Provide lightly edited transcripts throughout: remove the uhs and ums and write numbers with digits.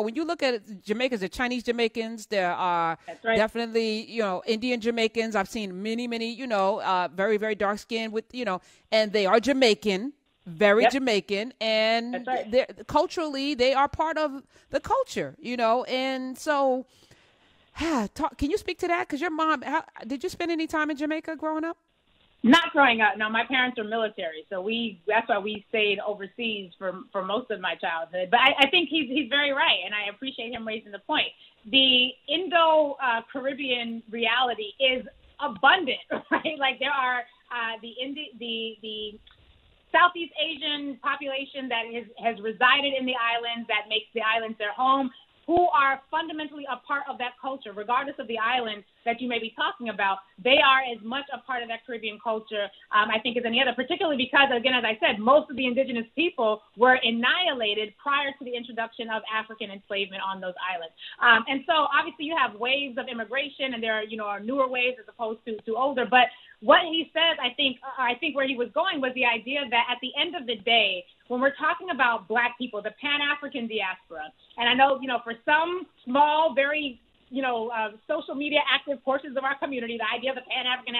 when you look at Jamaicans, the Chinese Jamaicans, there are That's right. definitely, Indian Jamaicans. I've seen many, many, very, very dark skinned with, and they are Jamaican, very Yep. Jamaican, and That's right. culturally they are part of the culture, and so can you speak to that? Because your mom, did you spend any time in Jamaica growing up? Not growing up. No, my parents are military, so that's why we stayed overseas for most of my childhood. But I think he's very right, and I appreciate him raising the point. The Indo-Caribbean reality is abundant, right? Like there are the Southeast Asian population that has resided in the islands, that makes the islands their home, who are fundamentally a part of that culture, regardless of the island that you may be talking about. They are as much a part of that Caribbean culture, I think, as any other, particularly because, again, as I said, most of the indigenous people were annihilated prior to the introduction of African enslavement on those islands. And so, obviously, you have waves of immigration, and there are newer waves as opposed to older. But what he says, I think where he was going was the idea that at the end of the day, when we're talking about Black people, the Pan-African diaspora, and I know, for some small, very, social media active portions of our community, the idea of the Pan-African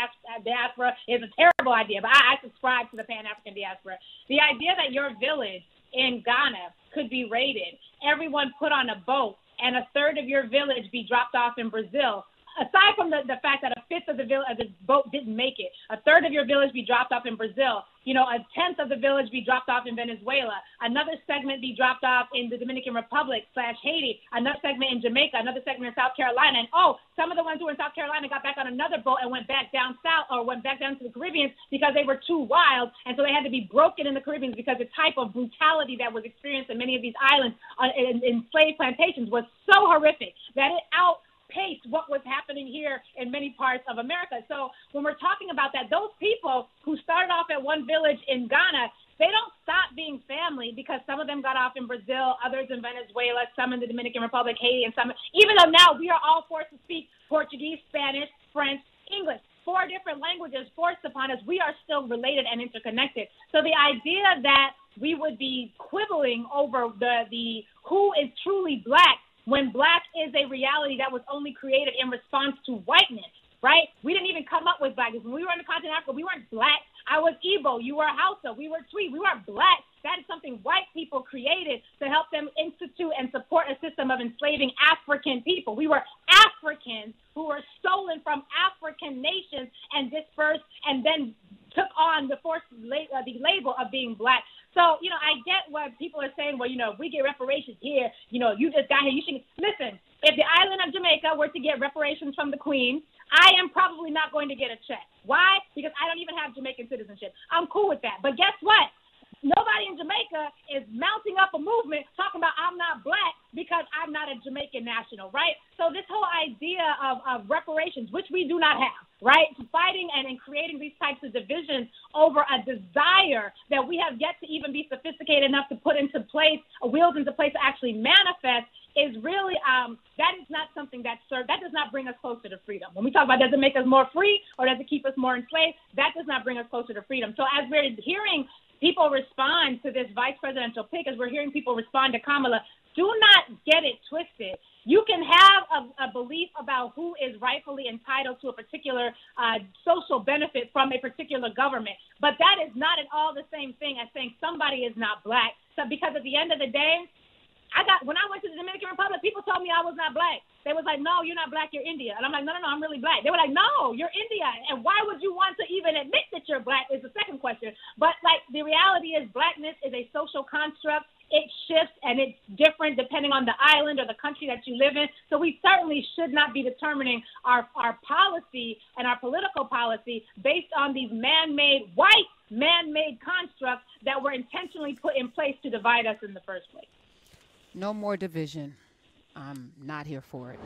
diaspora is a terrible idea, but I subscribe to the Pan-African diaspora. The idea that your village in Ghana could be raided, everyone put on a boat, and a third of your village be dropped off in Brazil, aside from the fact that a fifth of the boat didn't make it, a third of your village be dropped off in Brazil, a tenth of the village be dropped off in Venezuela, another segment be dropped off in the Dominican Republic / Haiti, another segment in Jamaica, another segment in South Carolina, and some of the ones who were in South Carolina got back on another boat and went back down south or went back down to the Caribbean because they were too wild, and so they had to be broken in the Caribbean because the type of brutality that was experienced in many of these islands in slave plantations was so horrific that it outpaced what was happening here in many parts of America. So when we're talking about that, those people who started off at one village in Ghana, they don't stop being family because some of them got off in Brazil, others in Venezuela, some in the Dominican Republic, Haiti, and some, even though now we are all forced to speak Portuguese, Spanish, French, English, 4 different languages forced upon us, we are still related and interconnected. So the idea that we would be quibbling over the who is truly Black when Black is a reality that was only created in response to whiteness, right? We didn't even come up with Blackness. When we were in the continent of Africa, we weren't Black. I was Igbo. You were Hausa. We were Twi. We weren't Black. That is something white people created to help them institute and support a system of enslaving African people. We were Africans who were stolen from African nations and dispersed and then took on the label of being Black. So, I get what people are saying, well, if we get reparations here, you just got here, you should. Listen, if the island of Jamaica were to get reparations from the Queen, I am probably not going to get a check. Why? Because I don't even have Jamaican citizenship. I'm cool with that. But guess what? Nobody in Jamaica is mounting up a movement talking about I'm not Black because I'm not a Jamaican national, right? So this whole idea of reparations, which we do not have, right? Fighting and creating these types of divisions over a desire that we have yet to even be sophisticated enough to put into place, wheels into place to actually manifest is really, that is not something that does not bring us closer to freedom. When we talk about does it make us more free or does it keep us more enslaved, that does not bring us closer to freedom. So as we're hearing people respond to this vice presidential pick, as we're hearing people respond to Kamala, do not get it twisted. You can have a belief about who is rightfully entitled to a particular social benefit from a particular government, but that is not at all the same thing as saying somebody is not Black. So because at the end of the day, when I went to the Dominican Republic, people told me I was not Black. They was like, no, you're not Black, you're India. And I'm like, no, I'm really Black. They were like, no, you're India. And why would you want to even admit that you're Black is the second question. But the reality is Blackness is a social construct. It shifts and it's different depending on the island or the country that you live in. So we certainly should not be determining our policy and our political policy based on these man-made constructs that were intentionally put in place to divide us in the first place. No more division. I'm not here for it.